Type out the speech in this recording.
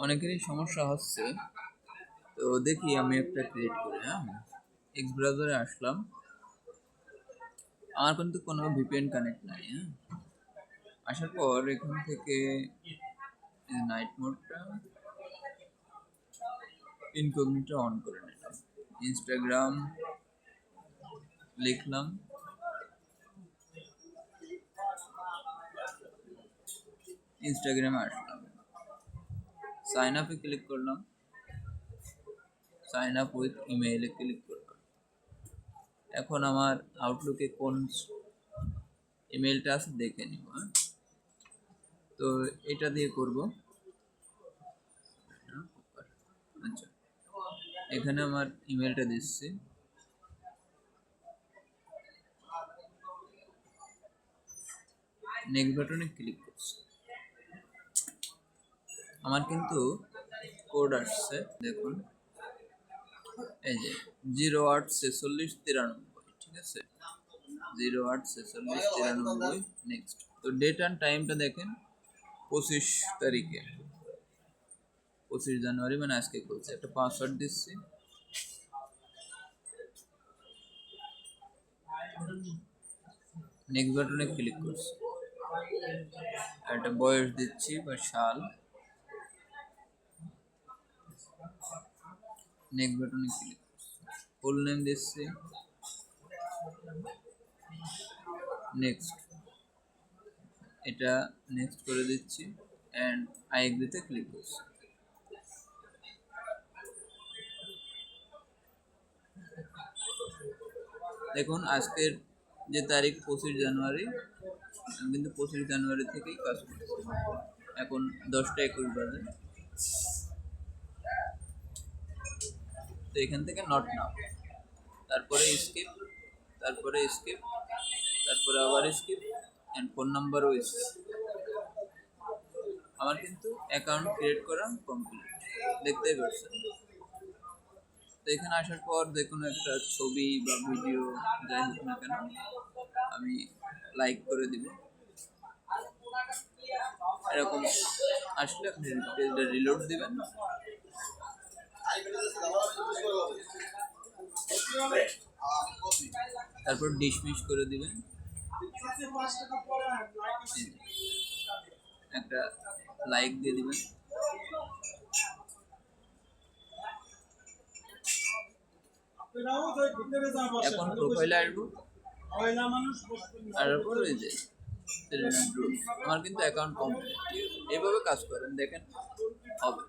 অনেকেরই সমস্যা হচ্ছে। তো দেখি আমি একটা ক্রিয়েট করি। হ্যাঁ, এক্স ব্রাউজারে আসলাম। আমার কিন্তু কোনো ভিপিএন কানেক্ট নাই। হ্যাঁ, আসার পর এখান থেকে নাইট মোডটা ইনকগনিটো অন করে নিলাম। ইনস্টাগ্রাম লিখলাম, ইনস্টাগ্রামে আসলাম, সাইন আপে ক্লিক করলাম, সাইন আপ উইথ ইমেইলে ক্লিক করলাম। এখন আমার আউটলুকে কোন ইমেলটা আছে দেখে নিব। হ্যাঁ, তো এটা দিয়ে করব। আচ্ছা, এখানে আমার ইমেলটা দিচ্ছি। নেক্সট বাটনে ক্লিক করছি। আমার কিন্তু কোড আসছে, দেখুন এই যে 084693, ঠিক আছে, 084693। নেক্সট, তো ডেট অ্যান্ড টাইমটা দেখেন 25 তারিখে, 25 জানুয়ারি, মানে আজকে খুলছে। একটা পাসওয়ার্ড দিচ্ছি, নেক্সট বাটনে ক্লিক করছি। একটা বয়স দিচ্ছি বা সাল, নেক্সট বাটনে ক্লিক করছি। ফুল নেম দিচ্ছি, নেক্সট, এটা নেক্সট করে দিচ্ছি অ্যান্ড আই এগ্রিতে ক্লিক করছি। দেখুন আজকের যে তারিখ 25 জানুয়ারি, আমি কিন্তু 25 জানুয়ারি থেকেই কাজ করছি। এখন 10টা 21 বাজে। তো এখান থেকে নট নাও, তারপরে স্কিপ, তারপরে স্কিপ, তারপরে আবার স্কিপ অ্যান্ড ফোন নাম্বারও স্কিপ। আমার কিন্তু অ্যাকাউন্ট ক্রিয়েট করা কমপ্লিট, দেখতেই পাচ্ছেন। তো এখানে আসার পর দেখুন একটা ছবি বা ভিডিও যাই হোক না কেন আমি লাইক করে দিব। এরকম আসলে আপনি পেজটা রিলোড দিবেন, তারপর ডিসমিস করে দিবেন। একটা লাইক দিয়ে দিবেন। এখন প্রোফাইলে আসবো, আর পর ওই যে আমার কিন্তু অ্যাকাউন্ট কমপ্লিট। ঠিক আছে, এইভাবে কাজ করেন, দেখেন হবে।